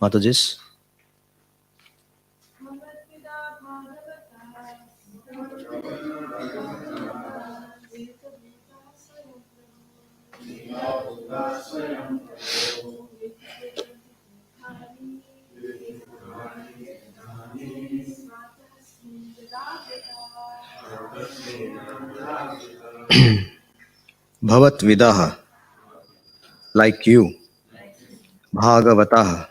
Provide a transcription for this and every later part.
Matajis. Bhavat Vidaha, like you, Bhagavataha,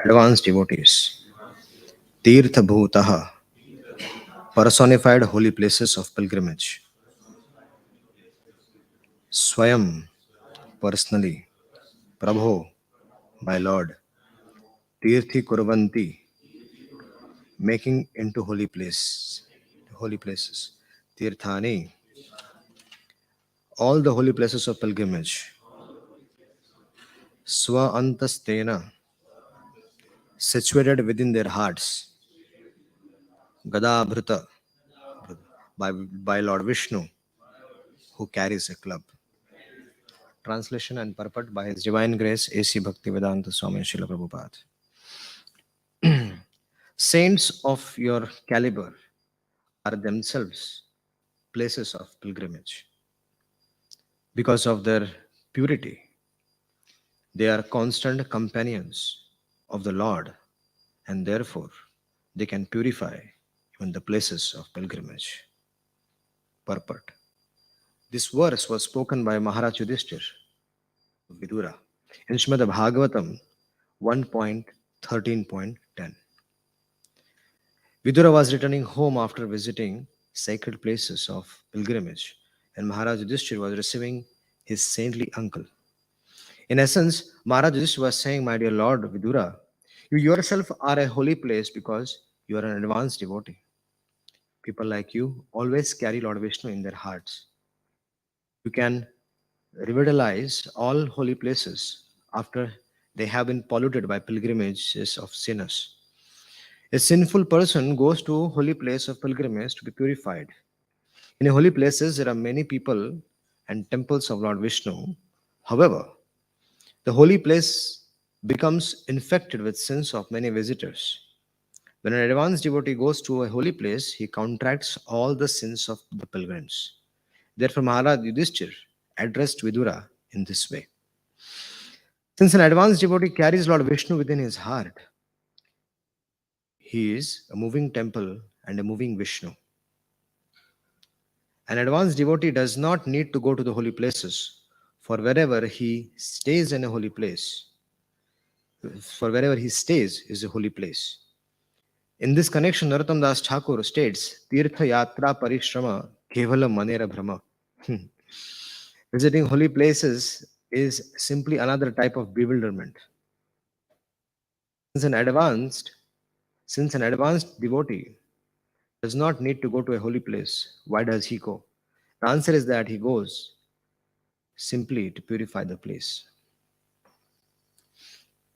advanced devotees, Tirtha Bhutaha, personified holy places of pilgrimage, Swayam, personally, Prabho, my Lord, Tirthi Kurvanti, making into holy places, Tirthani, all the holy places of pilgrimage, Swa Antastena, situated within their hearts, Gadabhrita, by Lord Vishnu, who carries a club. Translation and purport by His Divine Grace A.C. Bhaktivedanta Swami Srila Prabhupada. Saints of your caliber are themselves places of pilgrimage. Because of their purity, they are constant companions of the Lord, and therefore they can purify even the places of pilgrimage. Purport. This verse was spoken by Maharaj Yudhishthir Vidura in Srimad Bhagavatam 1.13.10. Vidura was returning home after visiting sacred places of pilgrimage, and Maharaj Yudhishthir was receiving his saintly uncle. In essence, Maharaj Yudhishthir was saying, my dear Lord Vidura, you yourself are a holy place because you are an advanced devotee. People like you always carry Lord Vishnu in their hearts. You can revitalize all holy places after they have been polluted by pilgrimages of sinners. A sinful person goes to a holy place of pilgrimage to be purified. In holy places, there are many people and temples of Lord Vishnu. However, the holy place becomes infected with sins of many visitors. When an advanced devotee goes to a holy place, he contracts all the sins of the pilgrims. Therefore, Maharaj Yudhishthir addressed Vidura in this way. Since an advanced devotee carries Lord Vishnu within his heart, he is a moving temple and a moving Vishnu. An advanced devotee does not need to go to the holy places, for wherever he stays in a holy place, for wherever he stays is a holy place. In this connection, Narottam Das Thakur states, Tirtha Yatra Parishrama Kevala Manera Brahma. Visiting holy places is simply another type of bewilderment. Since an advanced devotee does not need to go to a holy place, why does he go? The answer is that he goes simply to purify the place.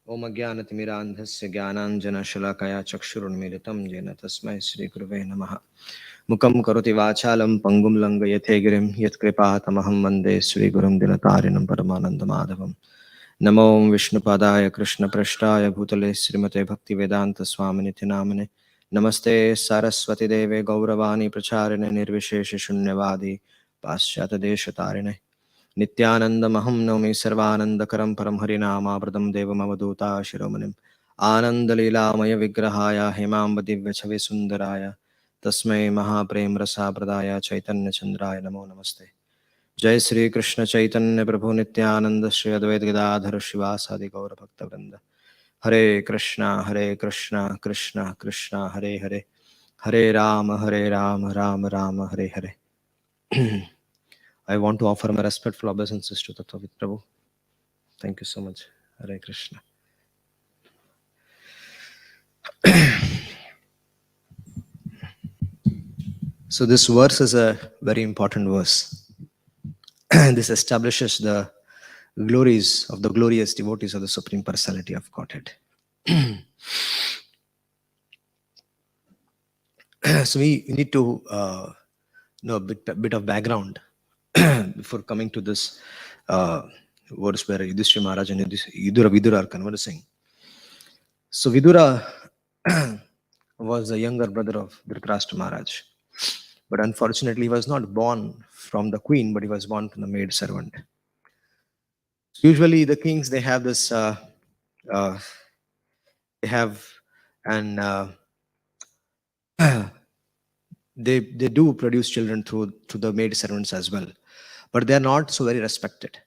Om Ajnanatimirandhasya Jnananjana Shalakaya Chakshurunmilitam Jena Tasmai Sri Guruve Namaha. Mukam Karoti Vachalam Pangum Langayate Girim Yat Kripatamaham Vande Sri Gurum Dinatarinam Paramananda Madhavam. Namo Om Vishnupadaya Krishna Prashtaya Bhutale Srimate Bhaktivedanta Swaminiti Namane. Namaste Saraswati Deve Gauravani Pracharine Nirvishesha Shunyavadi Paschata Deshatarine. Nityanandamaham Nomi Sarvanandakaram Param Harinamavradam Devam Avaduta Shiromanim Anandalilamaya Vigrahaya Hemamba Divyachavi Sundaraya Tasmai Mahaprem Rasa Pradaya Chaitanya Chandraya Namo Namaste. Jai Sri Krishna Chaitanya Prabhu Nityananda Shri Advaita Gadadhara Shivasadi Gaura Bhakta Vrinda. Hare Krishna Krishna Krishna Hare Hare Hare Ram, Ram Ram, Hare Hare. I want to offer my respectful obeisances to Tattvavit Prabhu. Thank you so much. Hare Krishna. So this verse is a very important verse. This establishes the glories of the glorious devotees of the Supreme Personality of Godhead. So we need to know a bit of background before coming to this verse where Yudhishthira Maharaj and Vidura are conversing. So Vidura was the younger brother of Dhritarashtra Maharaj. But unfortunately, he was not born from the queen, but he was born from the maid servant. Usually, the kings they have this, uh, they have an they do produce children through the maid servants as well, but they are not so very respected.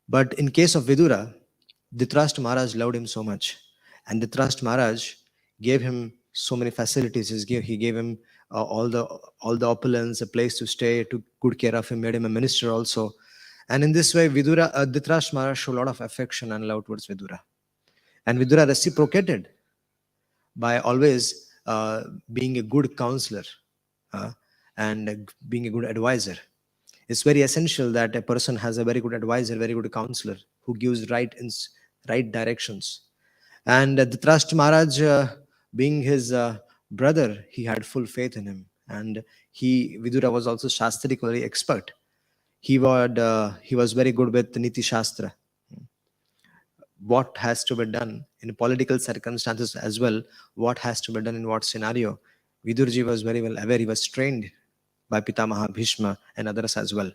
But in case of Vidura, Dhritarashtra Maharaj loved him so much, and Dhritarashtra Maharaj gave him so many facilities. He gave him all the opulence, a place to stay, took good care of him, made him a minister also. And in this way, Dhritarashtra Maharaj showed a lot of affection and love towards Vidura. And Vidura reciprocated by always being a good counselor and being a good advisor. It's very essential that a person has a very good advisor, very good counselor who gives right directions. And Dhritarashtra Maharaj, being his brother, he had full faith in him. And Vidura was also shastrically expert. He was very good with Niti Shastra. What has to be done in political circumstances as well, what has to be done in what scenario. Vidurji was very well aware. He was trained by Pitamaha, Bhishma and others as well.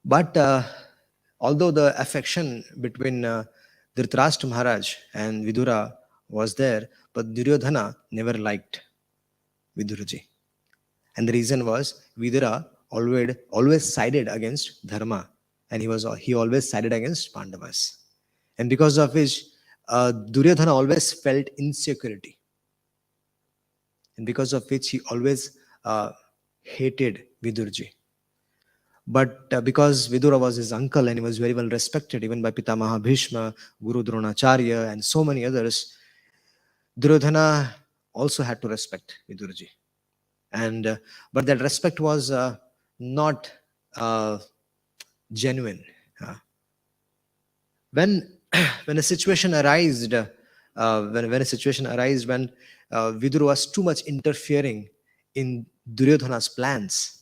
But although the affection between Dhritarashtra Maharaj and Vidura was there, but Duryodhana never liked Viduraji. And the reason was Vidura always sided against Dharma, and he always sided against Pandavas. And because of which Duryodhana always felt insecurity. And because of which he always hated Vidurji. But because Vidura was his uncle and he was very well respected even by Pitamaha Bhishma, Guru Dronacharya and so many others, Duryodhana also had to respect Vidurji. And but that respect was not genuine. When a situation arose, when Vidura was too much interfering in Duryodhana's plans,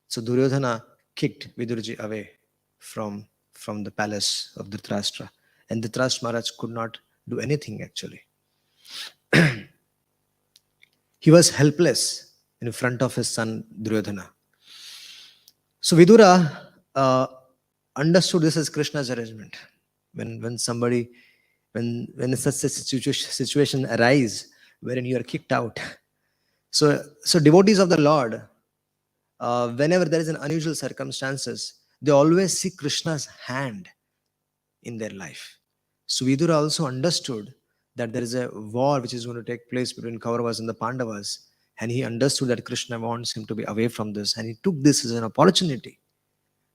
so Duryodhana kicked Vidurji away from the palace of Dhritarashtra, and Dhritarashtra Maharaj could not do anything actually. He was helpless in front of his son Duryodhana. So Vidura understood this as Krishna's arrangement. When such a situation arises wherein you are kicked out. So devotees of the Lord, whenever there is an unusual circumstances, they always see Krishna's hand in their life. So Vidura also understood that there is a war which is going to take place between Kauravas and the Pandavas, and he understood that Krishna wants him to be away from this, and he took this as an opportunity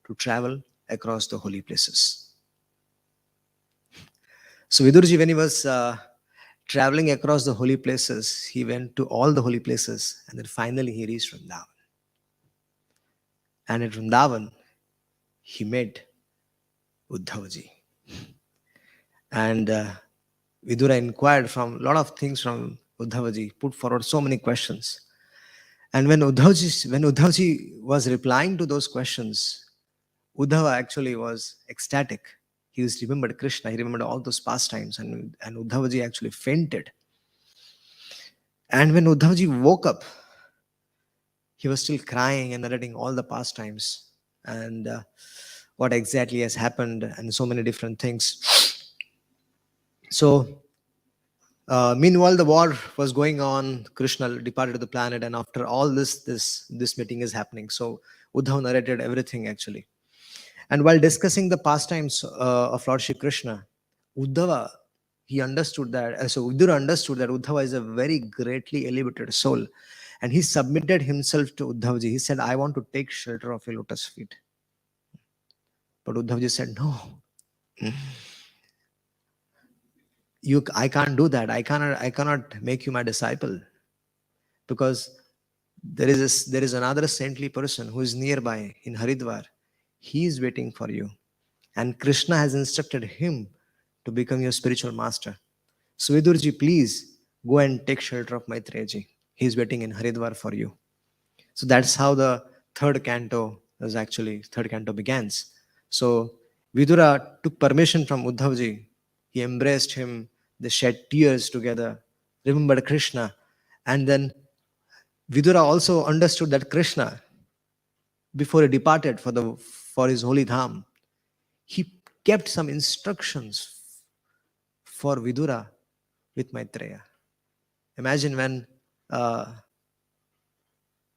to travel across the holy places. So Vidurji, when he was traveling across the holy places, he went to all the holy places, and then finally he reached Vrindavan. And at Vrindavan, he met Uddhavji. And Vidura inquired from a lot of things from Uddhavji, put forward so many questions. And when Uddhavji was replying to those questions, Uddhava actually was ecstatic. He remembered Krishna, he remembered all those pastimes, and Uddhavji actually fainted. And when Uddhavji woke up, he was still crying and narrating all the pastimes and what exactly has happened and so many different things. So meanwhile, the war was going on. Krishna departed the planet, and after all this meeting is happening. So Uddhava narrated everything actually. And while discussing the pastimes of Lord Shri Krishna, Uddhava, he understood that, so Vidura understood that Uddhava is a very greatly elevated soul. And he submitted himself to Uddhavji. He said, I want to take shelter of your lotus feet. But Uddhavji said, no, I can't do that. I cannot make you my disciple. Because there is another saintly person who is nearby in Haridwar. He is waiting for you. And Krishna has instructed him to become your spiritual master. So Vidurji, please go and take shelter of Maitreyaji. He is waiting in Haridwar for you. So that's how the third canto begins. So Vidura took permission from Uddhavji. He embraced him. They shed tears together, remembered Krishna. And then Vidura also understood that Krishna, before he departed for his holy dham, he kept some instructions for Vidura with Maitreya. Imagine when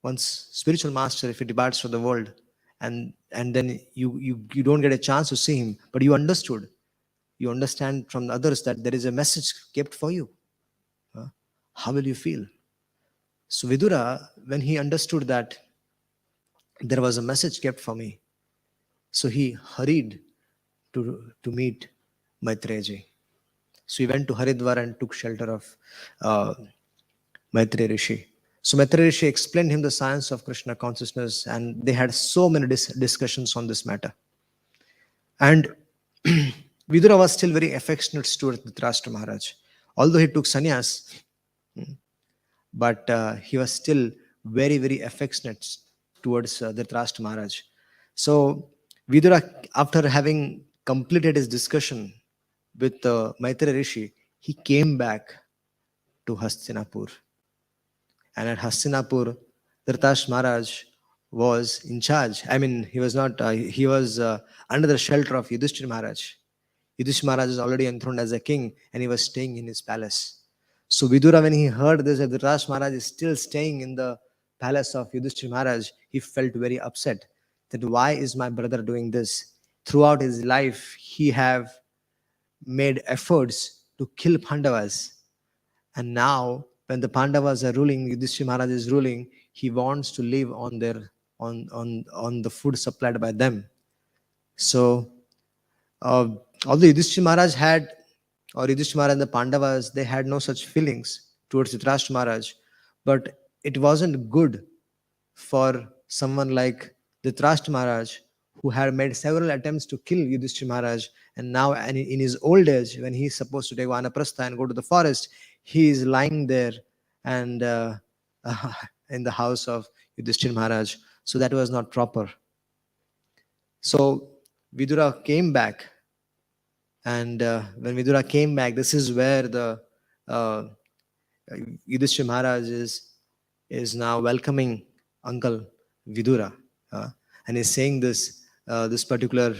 one's spiritual master, if he departs from the world, and then you don't get a chance to see him, but you understand from others that there is a message kept for you. How will you feel? So Vidura, when he understood that there was a message kept for me, so he hurried to meet Maitreyaji. So he went to Haridwar and took shelter of Maitreya Rishi. So Maitreya Rishi explained him the science of Krishna consciousness, and they had so many discussions on this matter. And Vidura was still very affectionate toward Dhritarashtra Maharaj. Although he took sannyas, but he was still very, very affectionate towards Dhritarashtra Maharaj. So Vidura, after having completed his discussion with Maitreya Rishi, he came back to Hastinapur. And at Hastinapur, Dhritarashtra Maharaj was in charge. I mean, he was not, he was under the shelter of Yudhishthira Maharaj. Yudhishthira Maharaj is already enthroned as a king, and he was staying in his palace. So Vidura, when he heard this, that Dhritarashtra Maharaj is still staying in the palace of Yudhishthira Maharaj, he felt very upset that why is my brother doing this? Throughout his life, he have made efforts to kill Pandavas. And now, when the Pandavas are ruling, Yudhishthira Maharaj is ruling, he wants to live on the food supplied by them. So, although Yudhishthira Maharaj and the Pandavas, they had no such feelings towards Dhritarashtra Maharaj, but it wasn't good for someone like Dhritarashtra Maharaj, who had made several attempts to kill Yudhishthira Maharaj, and now in his old age, when he's supposed to take Vanaprastha and go to the forest, he is lying there and in the house of Yudhishthira Maharaj. So that was not proper. So Vidura came back, and when Vidura came back, this is where the Yudhishthira Maharaj is now welcoming Uncle Vidura, and is saying this particular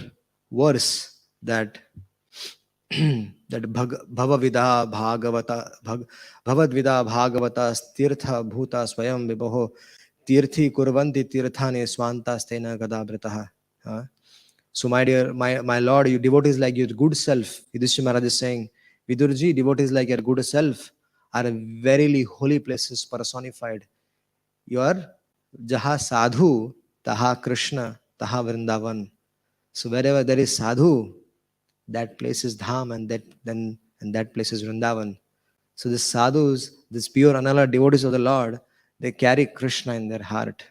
verse that that bhavavidha bhagavata tirtha bhuta swayam vibho tirthi kurvanti tirthane swanta stena gadabrataha. So my Lord, you devotees like your good self, Yudhishthira Maharaj is saying, Vidurji, devotees like your good self are verily holy places personified. You are jaha sadhu, taha Krishna, taha Vrindavan. So wherever there is sadhu, that place is dham, and that place is Vrindavan. So the sadhus, these pure anala devotees of the Lord, they carry Krishna in their heart.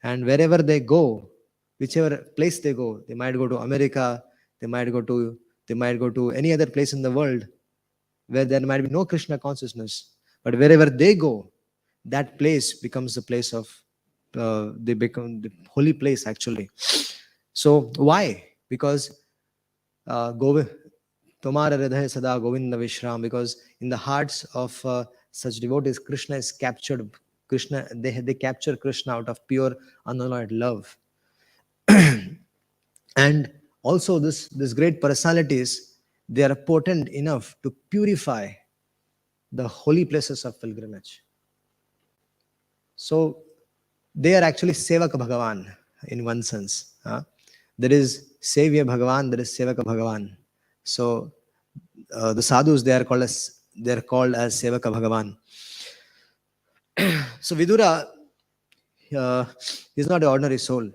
And wherever they go, whichever place they go, they might go to America, they might go to any other place in the world where there might be no Krishna consciousness. But wherever they go, that place becomes the place of, they become the holy place actually. So why? Because Tomara Hriday Sada Govinda Vishram, because in the hearts of such devotees, Krishna is captured. They capture Krishna out of pure unalloyed love. And also this great personalities, they are potent enough to purify the holy places of pilgrimage. So they are actually Sevaka Bhagavan in one sense. There is Savior Bhagavan, there is Sevaka Bhagavan. So The sadhus, they are called as Sevaka Bhagavan. So Vidura, uh, is not an ordinary soul.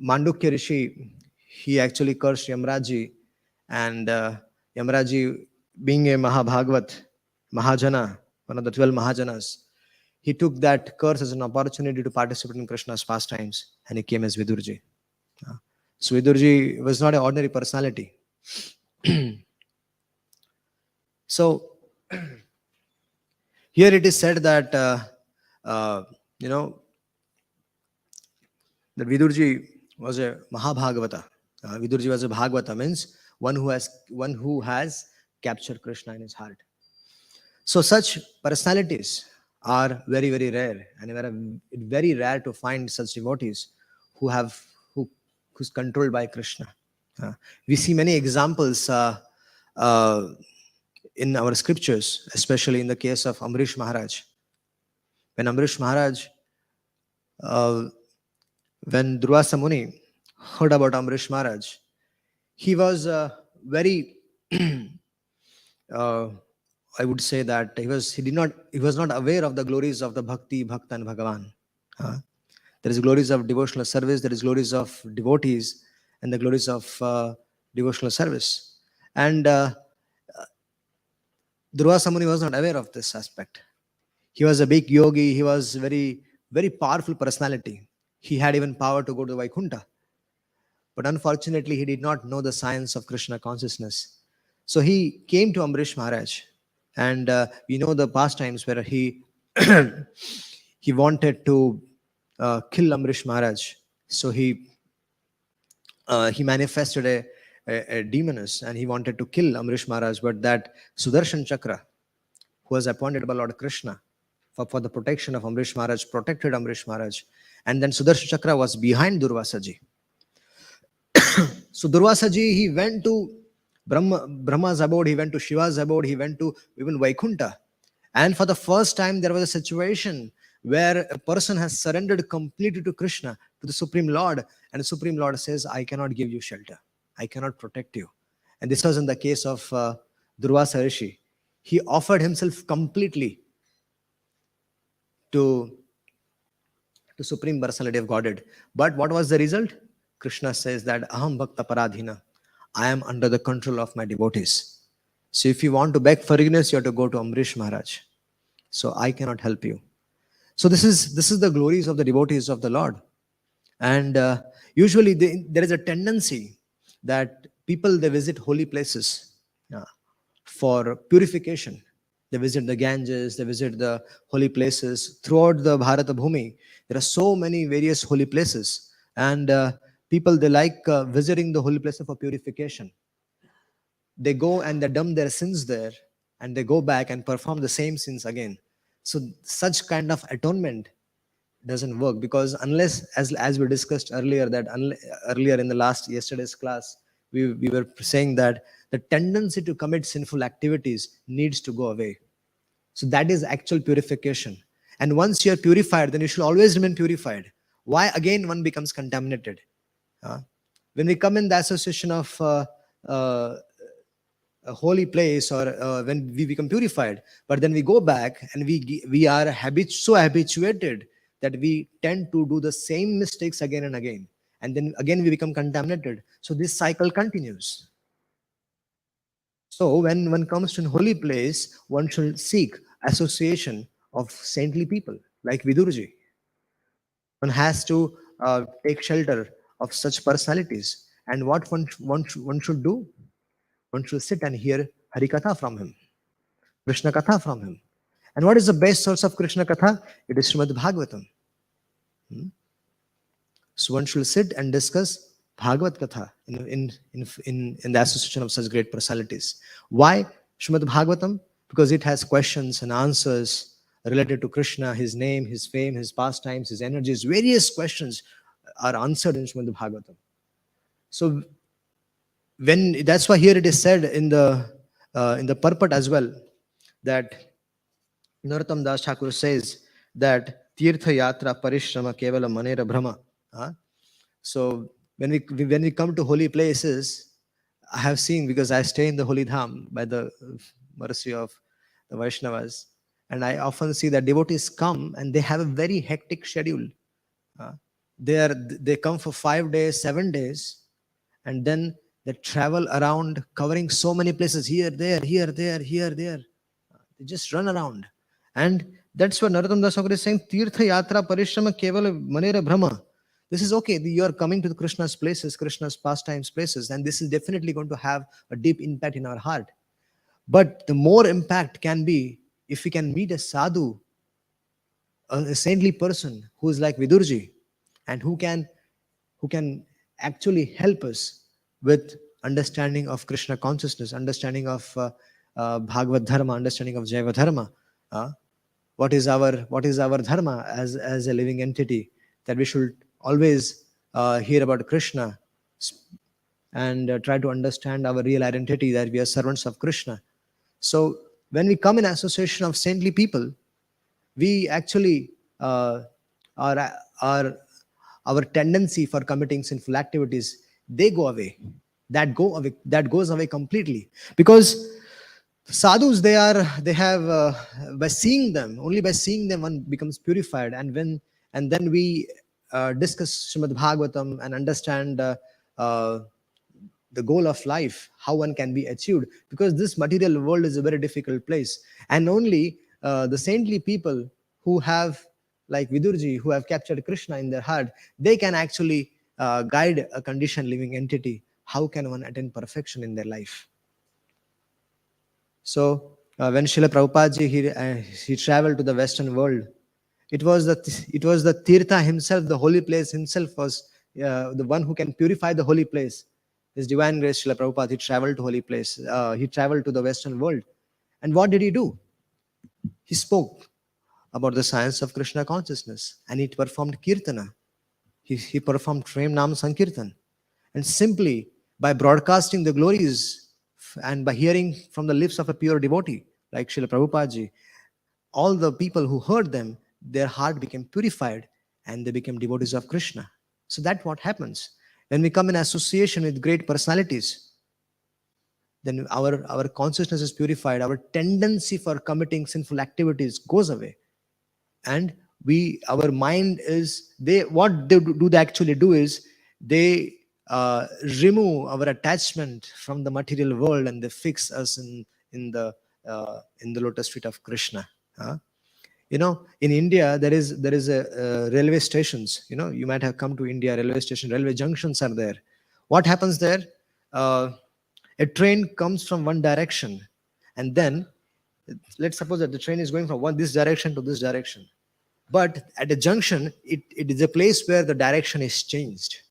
Mandukya Rishi, he actually cursed Yamraji, and Yamraji, being a Mahabhagavat, Mahajana, one of the 12 Mahajanas, he took that curse as an opportunity to participate in Krishna's pastimes, and he came as Vidurji. So Vidurji was not an ordinary personality. So here it is said that uh, you know that Vidurji was a Mahabhagavata. Vidurji was a Bhagavata, means one who has captured Krishna in his heart. So such personalities are very, very rare, and very rare to find such devotees who have who who's controlled by Krishna. We see many examples uh, in our scriptures, especially in the case of Amrish Maharaj. When Amrish Maharaj, uh, when Durvasa Muni heard about Amrish Maharaj, he was very uh, I would say that he was not aware of the glories of the bhakti, bhakta, and Bhagavan. Uh, there is glories of devotional service, there is glories of devotees, and the glories of devotional service. And Durvasa Muni was not aware of this aspect. He was a big yogi. He was very, very powerful personality. He had even power to go to Vaikuntha. But unfortunately, he did not know the science of Krishna consciousness. So he came to Amrish Maharaj, and we know the pastimes where he he wanted to kill Amrish Maharaj. So he manifested a demoness, and he wanted to kill Amrish Maharaj. But that Sudarshan Chakra, who was appointed by Lord Krishna for the protection of Amrish Maharaj, protected Amrish Maharaj. And then Sudarshan Chakra was behind Durvasaji. So Durvasaji, he went to Brahma's abode, he went to Shiva's abode, he went to even Vaikuntha. And for the first time, there was a situation where a person has surrendered completely to Krishna, to the Supreme Lord, and the Supreme Lord says, I cannot give you shelter, I cannot protect you. And this was in the case of Durvasa Rishi. He offered himself completely to Supreme Personality of Godhead. But what was the result? Krishna says that Aham Bhakta Paradhina, I am under the control of my devotees. So if you want to beg forgiveness, you have to go to Amrish Maharaj. So I cannot help you. So this is the glories of the devotees of the Lord. And usually there is a tendency that people, they visit holy places for purification. They visit the Ganges, they visit the holy places throughout the Bharata Bhumi. There are so many various holy places, and people, they like visiting the holy places for purification. They go and they dump their sins there, and they go back and perform the same sins again. So such kind of atonement doesn't work, because unless, as we discussed earlier, that earlier in the yesterday's class, we were saying that the tendency to commit sinful activities needs to go away. So that is actual purification. And once you are purified, then you should always remain purified. Why again one becomes contaminated? When we come in the association of uh, a holy place, or when we become purified, but then we go back and we are so habituated that we tend to do the same mistakes again and again, and then again we become contaminated. So this cycle continues. So when one comes to a holy place, one should seek association of saintly people like Vidurji. One has to take shelter of such personalities. And what one should do? One should sit and hear Harikatha from him, Krishna Katha from him. And what is the best source of Krishna Katha? It is Srimad Bhagavatam. So one should sit and discuss Bhagavad Katha in the association of such great personalities. Why Srimad Bhagavatam? Because it has questions and answers related to Krishna, his name, his fame, his pastimes, his energies. Various questions are answered in Srimad Bhagavatam. So that's why here it is said in the purport as well, that Narottam Das Thakur says that Tirtha Yatra Parishrama Kevala Manera Brahma. So when we come to holy places, I have seen, because I stay in the Holy Dham by the mercy of the Vaishnavas, and I often see that devotees come and they have a very hectic schedule. Uh, they come for 5 days, 7 days, and then they travel around covering so many places, here, there, here, there, here, there. They just run around. And that's what Narottam Das Thakur is saying, Tirtha Yatra Parishrama Kevala Manera Brahma. This is okay. You are coming to the Krishna's places, Krishna's pastimes places, and this is definitely going to have a deep impact in our heart. But the more impact can be if we can meet a sadhu, a saintly person who is like Vidurji, and who can actually help us with understanding of Krishna consciousness, understanding of Bhagavad Dharma, understanding of Jaiva Dharma. Uh, what is our dharma as a living entity, that we should always hear about Krishna and try to understand our real identity, that we are servants of Krishna. So when we come in association of saintly people, we actually our our our tendency for committing sinful activities, they go away. That goes away completely, because sadhus, they have by seeing them, only by seeing them one becomes purified. And then we discuss Srimad Bhagavatam and understand uh, the goal of life, how one can be achieved, because this material world is a very difficult place. And only the saintly people who have, like Vidurji, who have captured Krishna in their heart, they can actually guide a conditioned living entity. How can one attain perfection in their life? So when Srila Prabhupada ji, he traveled to the Western world, it was the Tirtha himself, the holy place himself was the one who can purify the holy place. His Divine Grace Srila Prabhupada, he traveled to holy place. He traveled to the Western world. And what did he do? He spoke about the science of Krishna consciousness, and he performed Kirtana. He performed Prem Nam Sankirtan. And simply by broadcasting the glories and by hearing from the lips of a pure devotee like Srila Prabhupada ji, all the people who heard them, their heart became purified and they became devotees of Krishna. So that's what happens. When we come in association with great personalities, then our consciousness is purified, our tendency for committing sinful activities goes away. And our mind is, what they actually do is, they remove our attachment from the material world, and they fix us in the lotus feet of Krishna. In India, there is a railway stations. You might have come to India. Railway station, railway junctions are there. What happens there? A train comes from one direction, and then let's suppose that the train is going from this direction to this direction. But at a junction, it is a place where the direction is changed.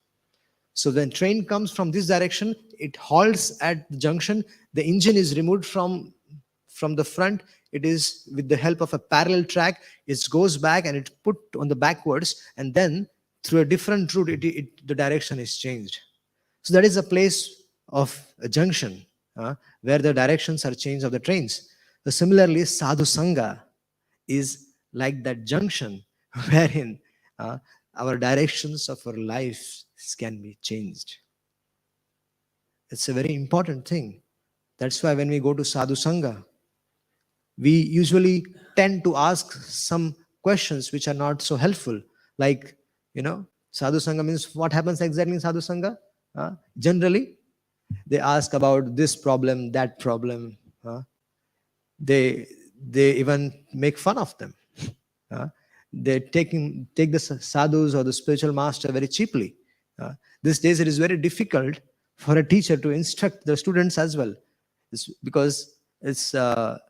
So when train comes from this direction, it halts at the junction. The engine is removed from the front. It is with the help of a parallel track. It goes back and it's put on the backwards, and then through a different route, the direction is changed. So that is a place of a junction where the directions are changed of the trains. So similarly, sadhu sangha is like that junction wherein our directions of our lives can be changed. It's a very important thing. That's why when we go to sadhu sangha, we usually tend to ask some questions which are not so helpful. Like, sadhu sangha means, what happens exactly in sadhu sangha? Generally, they ask about this problem, that problem. They even make fun of them. They take the sadhus or the spiritual master very cheaply. These days, it is very difficult for a teacher to instruct the students as well. Because it's the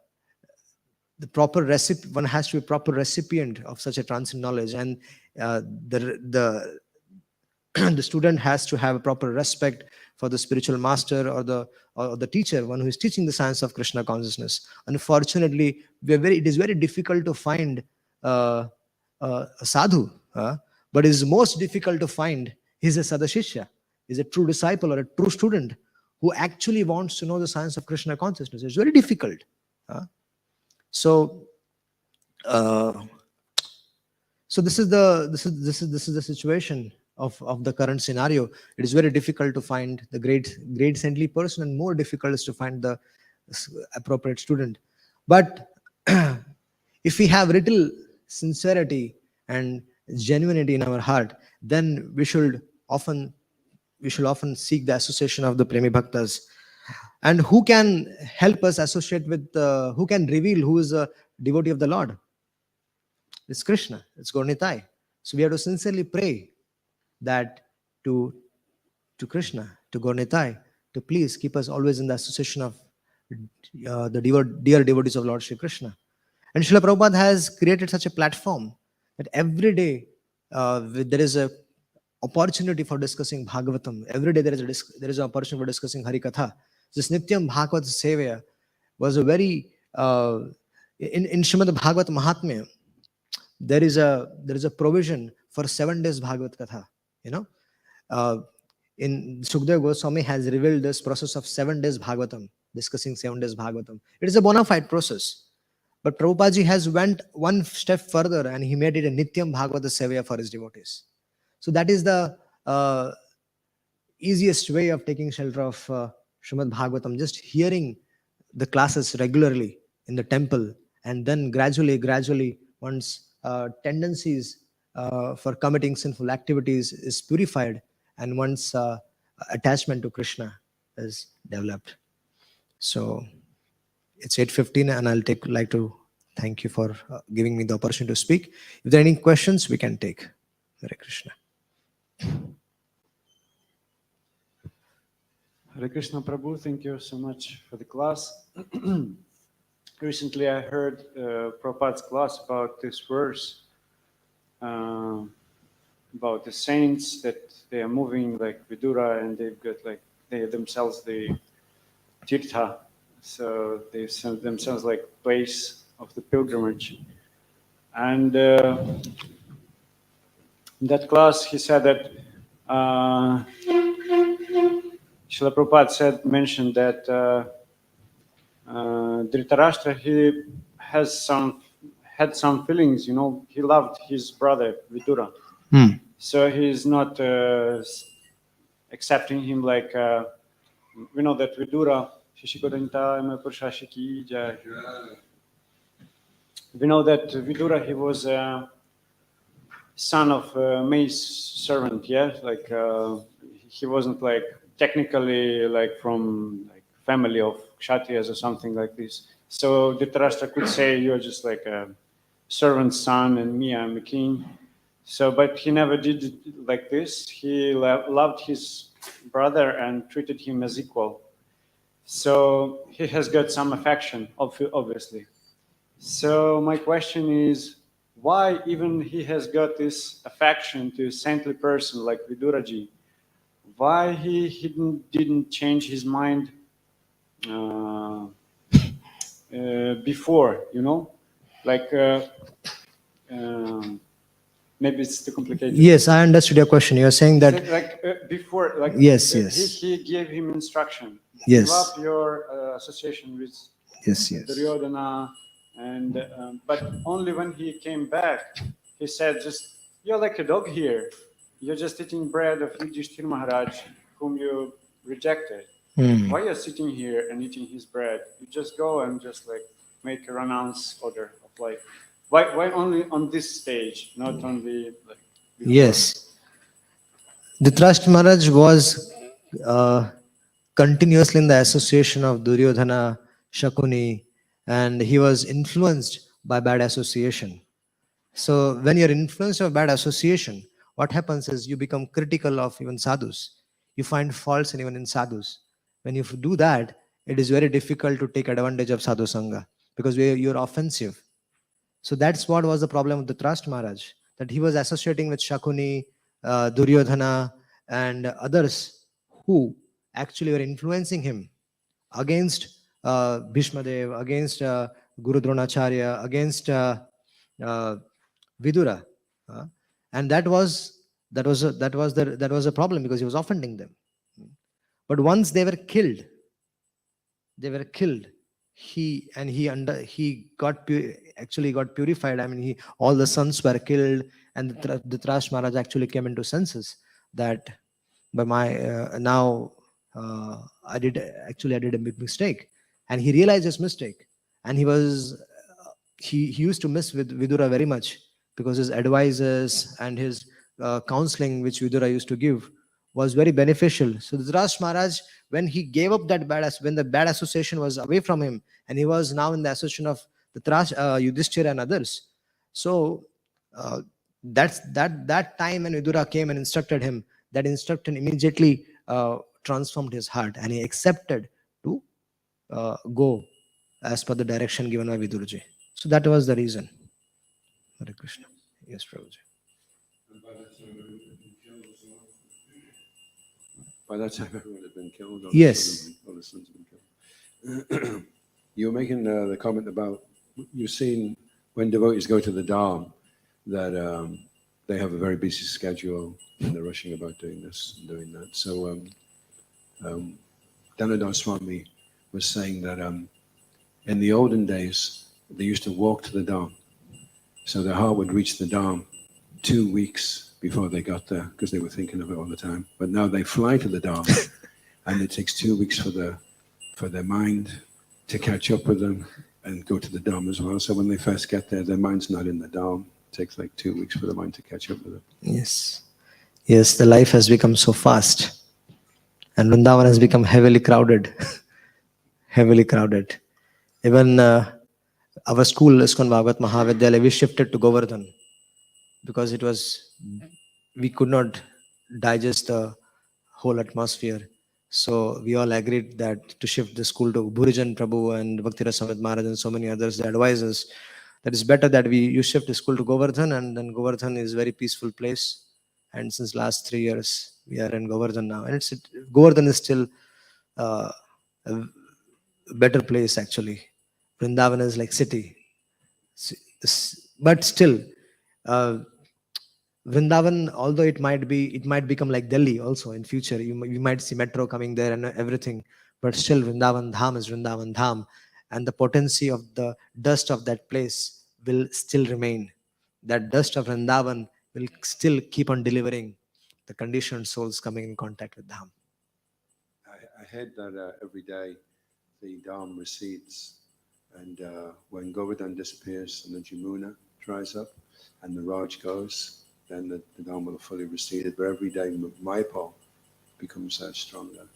proper one has to be a proper recipient of such a transcendent knowledge, and the the student has to have a proper respect for the spiritual master or the teacher, one who is teaching the science of Krishna consciousness. Unfortunately, it is very difficult to find a sadhu, but it is most difficult to find is a sadashishya, is a true disciple or a true student who actually wants to know the science of Krishna consciousness. It's very difficult. So this is the situation of the current scenario, it is very difficult to find the great saintly person, and more difficult is to find the appropriate student. But if we have little sincerity and genuinity in our heart, then we should often seek the association of the premi bhaktas. And who can help us associate with, who can reveal who is a devotee of the Lord? It's Krishna, it's Gornitai. So we have to sincerely pray that to Krishna, to Gornitai, to please keep us always in the association of the dear devotees of Lord Shri Krishna. And Srila Prabhupada has created such a platform that every day there is a opportunity for discussing Bhagavatam. Every day there is an opportunity for discussing Hari Katha. This Nityam Bhagavat Sevaya was a very in Srimad Bhagavat Mahatmya. There is a provision for 7 days Bhagavat Katha. Uh, in Sukdev Goswami has revealed this process of 7 days Bhagavatam, discussing 7 days Bhagavatam. It is a bona fide process. But Prabhupada has went one step further and he made it a Nityam Bhagavata Sevaya for his devotees. So that is the easiest way of taking shelter of Srimad Bhagavatam, just hearing the classes regularly in the temple, and then gradually, once tendencies for committing sinful activities is purified, and once attachment to Krishna is developed. So it's 8:15, and like to thank you for giving me the opportunity to speak. If there are any questions, we can take. Hare Krishna. Hare Krishna Prabhu, thank you so much for the class. Recently I heard Prabhupada's class about this verse, about the saints, that they are moving like Vidura, and they've got like, they themselves the Tirtha, so they send themselves like place of the pilgrimage. And in that class he said that Srila Prabhupada mentioned that Dhritarashtra, he had some feelings, he loved his brother Vidura. So he's not accepting him like, we know that Vidura, we know that Vidura, he was a son of a maid's servant, yeah? Like he wasn't like technically like from like family of Kshatriyas or something like this. So Dhritarashtra could say, you're just like a servant's son and me, I'm a king. So, but he never did it like this. He loved his brother and treated him as equal. So he has got some affection, obviously. So my question is, why even he has got this affection to a saintly person like Viduraji? Why he didn't change his mind before, like maybe it's too complicated. Yes, I understood your question. You're saying that like before, like yes. He gave him instruction. Yes. Give up your association with Duryodhana, and but only when he came back, he said, "Just you're like a dog here. You're just eating bread of Yudhishthira Maharaj, whom you rejected. Why are you sitting here and eating his bread? You just go and just like make a renounce order of like, why only on this stage, not on the like?" Before? Yes, Dhritarashtra Maharaj was continuously in the association of Duryodhana, Shakuni, and he was influenced by bad association. So when you're influenced by bad association, what happens is you become critical of even sadhus. You find faults even in sadhus. When you do that, it is very difficult to take advantage of sadhu sangha because you're offensive. So that's what was the problem with the Dhritarashtra Maharaj, that he was associating with Shakuni, Duryodhana, and others who actually were influencing him against Bhishmadev, against Guru Dronacharya, against Vidura, and that was a problem because he was offending them. But once they were killed, he actually got purified. I mean, all the sons were killed, and the Dhritarashtra Maharaj actually came into senses. that by my now I did a big mistake, and he realized his mistake, and he used to miss with Vidura very much, because his advices and his counseling which Vidura used to give was very beneficial. So Dhritarashtra Maharaj, when he gave up that when the bad association was away from him, and he was now in the association of Yudhishthira and others. So uh, that time when Vidura came and instructed him, that instruction immediately transformed his heart, and he accepted to go as per the direction given by Vidurji. So that was the reason. Hare Krishna. Yes, Prabhuji. By that time, everyone had been killed. Yes. All the sons had been killed. You were making the comment about, you've seen when devotees go to the Dham that they have a very busy schedule and they're rushing about doing this and doing that. So Dhanadhar Swami was saying that in the olden days, they used to walk to the Dham. So their heart would reach the Dham 2 weeks before they got there, because they were thinking of it all the time. But now they fly to the Dham, and it takes 2 weeks for their mind to catch up with them and go to the Dham as well. So when they first get there, their mind's not in the Dham. It takes like 2 weeks for the mind to catch up with it. Yes. Yes, the life has become so fast. And Vrindavan has become heavily crowded. Heavily crowded. Even our school, ISKCON Bhagavat Mahavidyalaya, we shifted to Govardhan, because we could not digest the whole atmosphere. So we all agreed that to shift the school to Bhurijan Prabhu and Bhakti Rasamrit Maharaj and so many others, the advisors, that it's better that you shift the school to Govardhan, and then Govardhan is a very peaceful place. And since last 3 years, we are in Govardhan now. And Govardhan is still a better place actually. Vrindavan is like city. But still, Vrindavan, although it might become like Delhi also in future. You might see metro coming there and everything, but still Vrindavan Dham is Vrindavan Dham, and the potency of the dust of that place will still remain. That dust of Vrindavan will still keep on delivering the conditioned souls coming in contact with Dham. I heard that every day the Dham recedes, and when Govardhan disappears and the Jamuna dries up and the Raj goes, then the Dham will fully receded. But every day Mayapur becomes stronger.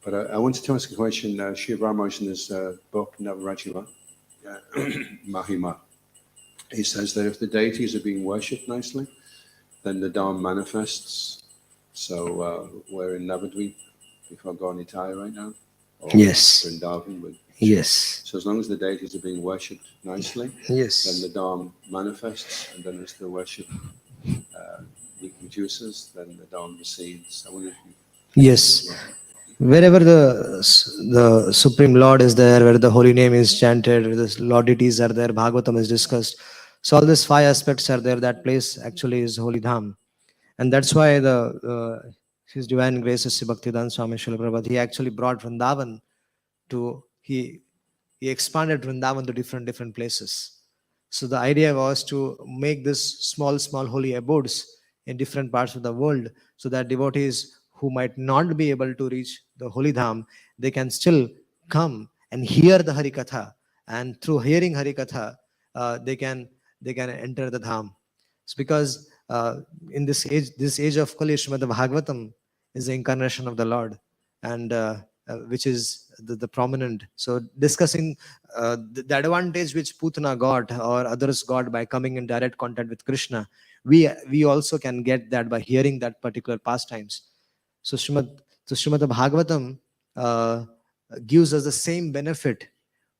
But I wanted to ask a question. Shiv Ramanujan in his book Navarajula Mahima, he says that if the deities are being worshipped nicely, then the Dham manifests. So we're in Navadvip before Gaunitaya right now. Or Yes. Vrindavan with. Yes. So as long as the deities are being worshipped nicely, Yes. then the Dham manifests, and then as the worship reproduces, then the Dham recedes. I wonder if you. Yes. Wherever the Supreme Lord is there, where the holy name is chanted, where the Lord deities are there, Bhagavatam is discussed. So all these 5 aspects are there. That place actually is Holy Dham. And that's why His Divine Grace, Sri Bhaktivedanta Swami Srila Prabhupada, he actually brought Vrindavan he expanded Vrindavan to different places. So the idea was to make this small holy abodes in different parts of the world, so that devotees who might not be able to reach the holy dham, they can still come and hear the Harikatha, and through hearing Harikatha, they can enter the dham. It's because in this age of Kali, Srimad Bhagavatam is the incarnation of the Lord, and which is the prominent. So discussing the advantage which Putana got or others got by coming in direct contact with Krishna, we also can get that by hearing that particular pastimes. So Srimad Bhagavatam gives us the same benefit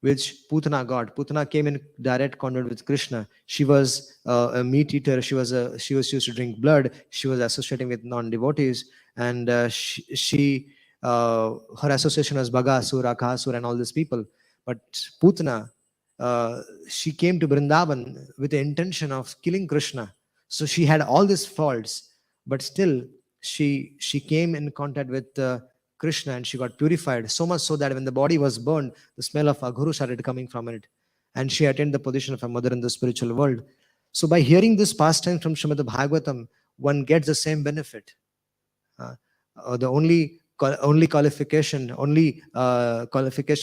which Putana got. Putana came in direct contact with Krishna. She was a meat eater. She was used to drink blood. She was associating with non-devotees, and her association was Bagasur, Akasur, and all these people. But Putana, she came to Vrindavan with the intention of killing Krishna. So she had all these faults, but still she came in contact with Krishna, and she got purified, so much so that when the body was burned, the smell of Aghuru started coming from it, and she attained the position of a mother in the spiritual world. So by hearing this pastime from Srimad Bhagavatam, one gets the same benefit. The only qualification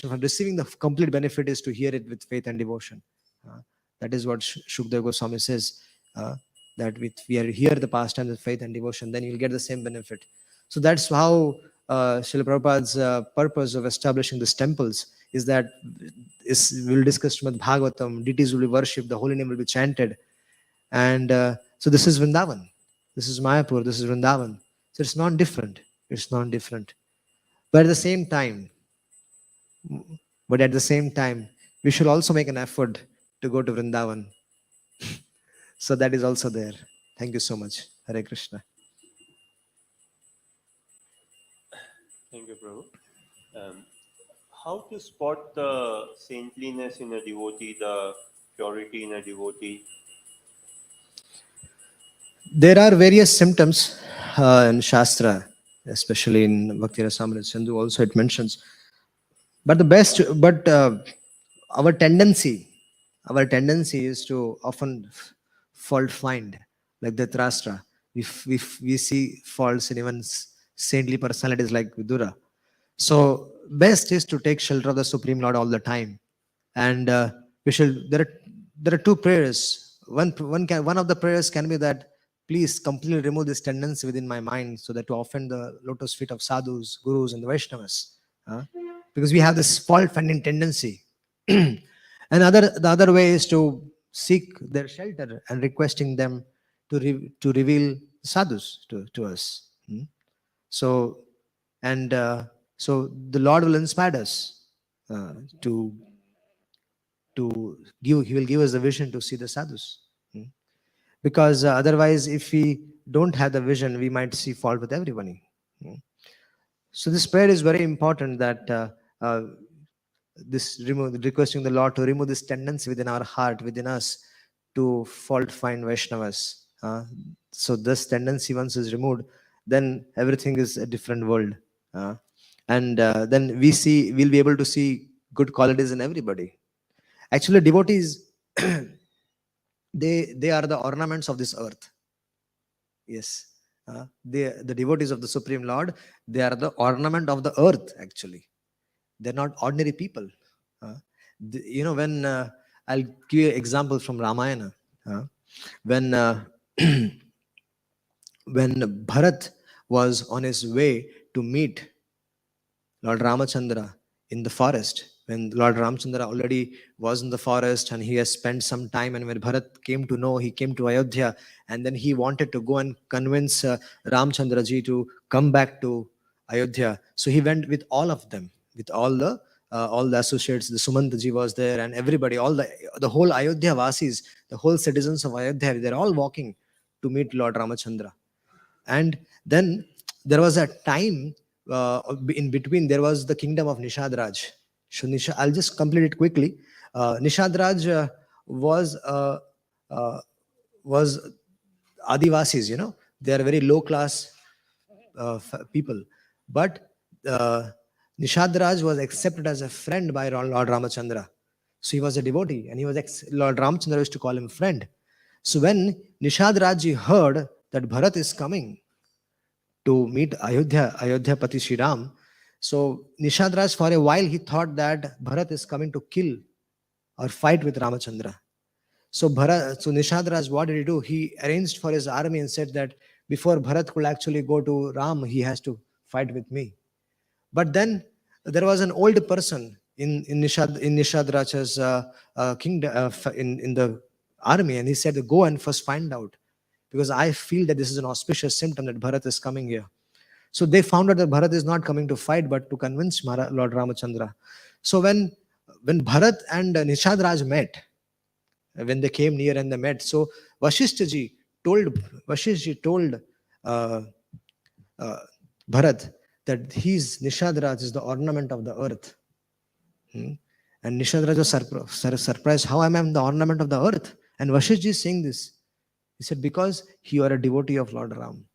for receiving the complete benefit is to hear it with faith and devotion. Uh, that is what Shukdev Goswami says. That we are hear the pastime with faith and devotion, then you'll get the same benefit. So that's how Srila Prabhupada's purpose of establishing these temples is that we'll discuss Srimad Bhagavatam, deities will be worshipped, the holy name will be chanted. And so this is Vrindavan. This is Mayapur, this is Vrindavan. So it's not different. It's not different. But at the same time, we should also make an effort to go to Vrindavan. So that is also there. Thank you so much. Hare Krishna. Thank you, Prabhu. How to spot the saintliness in a devotee, the purity in a devotee? There are various symptoms in Shastra, especially in Bhakti Rasamrita Sindhu. Also, it mentions. But our tendency is to often fault find, like the Dhritarashtra. We see faults in even saintly personalities like Vidura. So best is to take shelter of the Supreme Lord all the time, and we should. There are two prayers. One of the prayers can be that please completely remove this tendency within my mind, so that to offend the lotus feet of sadhus, gurus, and the Vaishnavas, because we have this fault finding tendency. And the other way is to seek their shelter and requesting them to reveal sadhus to us. So and so the Lord will inspire us to give. He will give us the vision to see the sadhus. Because otherwise, if we don't have the vision, we might see fault with everybody. So this prayer is very important, that requesting the Lord to remove this tendency within our heart, within us, to fault find Vaishnavas. So this tendency, once is removed, then everything is a different world. And then we'll be able to see good qualities in everybody. Actually, devotees, they are the ornaments of this earth. Yes. The devotees of the Supreme Lord, they are the ornament of the earth, actually. They're not ordinary people. When I'll give you an example from Ramayana. When when Bharat was on his way to meet Lord Ramachandra in the forest, when Lord Ramachandra already was in the forest and he has spent some time, and when Bharat came to know, he came to Ayodhya, and then he wanted to go and convince Ramchandra ji to come back to Ayodhya. So he went with all of them, with all the associates. The Sumanta ji was there, and everybody, all the whole Ayodhya Vasis, the whole citizens of Ayodhya, they're all walking to meet Lord Ramachandra. And then there was a time in between. There was the kingdom of Nishadraj. So I'll just complete it quickly. Nishadraj was Adivasis. They are very low class people, but Nishadraj was accepted as a friend by Lord Ramachandra. So he was a devotee, and Lord Ramachandra used to call him friend. So when Nishadraj heard that Bharat is coming to meet Ayodhya Pati Shri Ram, so Nishadraj, for a while, he thought that Bharat is coming to kill or fight with Ramachandra. So Nishadraj, what did he do? He arranged for his army and said that before Bharat could actually go to Ram, he has to fight with me. But then there was an old person in Nishadraj's kingdom, in the army, and he said, go and first find out, because I feel that this is an auspicious symptom that Bharat is coming here. So they found out that Bharat is not coming to fight, but to convince Lord Ramachandra. So when Bharat and Nishadraj met, when they came near and they met, so Vasishtha ji told Bharat that Nishadraj is the ornament of the earth. And Nishadraj was surprised, how am I the ornament of the earth? And Vasishtha ji is saying this. He said, because you are a devotee of Lord Ram.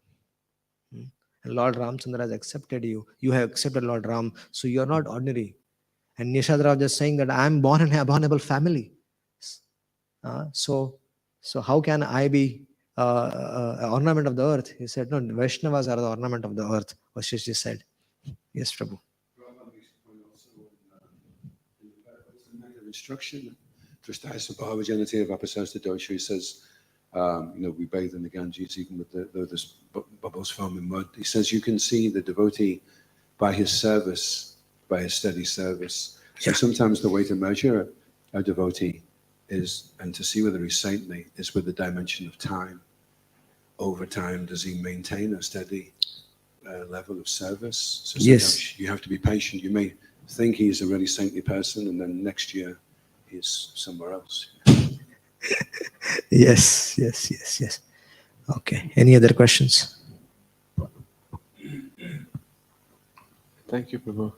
And Lord Ramchandra has accepted you. You have accepted Lord Ram, so you are not ordinary. And Nishadraj is saying that I am born in an abominable family. So how can I be ornament of the earth. He said, no, Vaishnavas are the ornament of the earth. Vashishtha said. Yes, Prabhu. Instruction. Tristasa Bhavajanati of Apasasta Dosha, he says, we bathe in the Ganges even with the bubbles form in mud. He says you can see the devotee by his service, by his steady service. So sometimes the way to measure a devotee is, and to see whether he's saintly, is with the dimension of time. Over time, does he maintain a steady level of service? So sometimes you have to be patient. You may think he's a really saintly person, and then next year he's somewhere else. Yes. Okay. Any other questions? Thank you, Prabhu.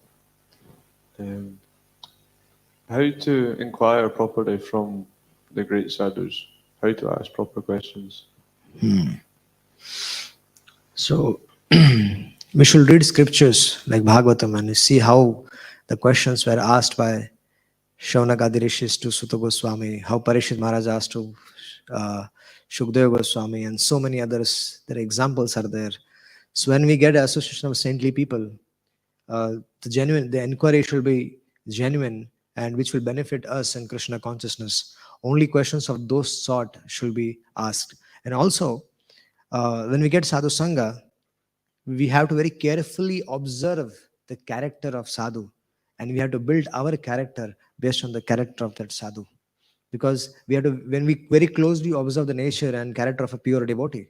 How to inquire properly from the great sadhus? How to ask proper questions? So, we should read scriptures like Bhagavatam and see how the questions were asked by Shaunakadi Rishis to Sutta Goswami, how Parishit Maharaj asked to Shukdeva Goswami, and so many others. Their examples are there. So when we get an association of saintly people, the inquiry should be genuine and which will benefit us in Krishna consciousness. Only questions of those sort should be asked. And also, when we get sadhu sangha, we have to very carefully observe the character of sadhu, and we have to build our character based on the character of that sadhu, because we have to, when we very closely observe the nature and character of a pure devotee,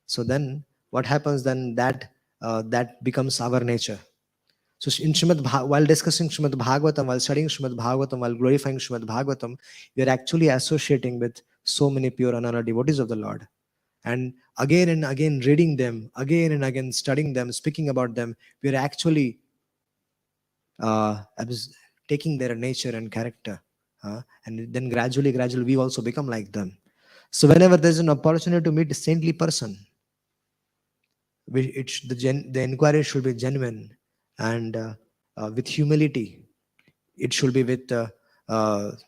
so then what happens then, that becomes our nature. So while discussing Srimad Bhagavatam, while studying Srimad Bhagavatam, while glorifying Srimad Bhagavatam, we are actually associating with so many pure and honored devotees of the Lord. And again reading them, again and again studying them, speaking about them, we are actually taking their nature and character. And then gradually we also become like them. So whenever there's an opportunity to meet a saintly person, the inquiry should be genuine and with humility. It should be with, it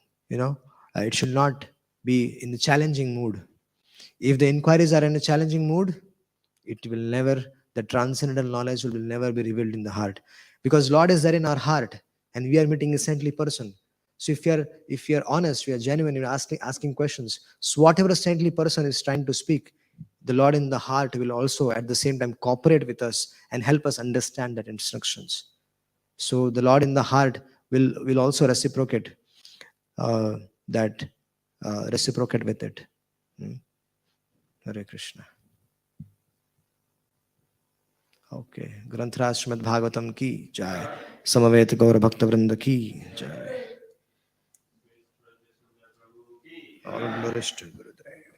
should not be in the challenging mood. If the inquiries are in a challenging mood, the transcendental knowledge will never be revealed in the heart, because Lord is there in our heart and we are meeting a saintly person. So if we are honest, we are genuine, we are asking questions. So whatever a saintly person is trying to speak, the Lord in the heart will also at the same time cooperate with us and help us understand that instructions. So the Lord in the heart will also reciprocate reciprocate with it. Hare Krishna. Okay. Granthras Srimad Bhagavatam ki jai. Samavet Gaur Bhakta Vrinda ki jai. All glories to Gurudev.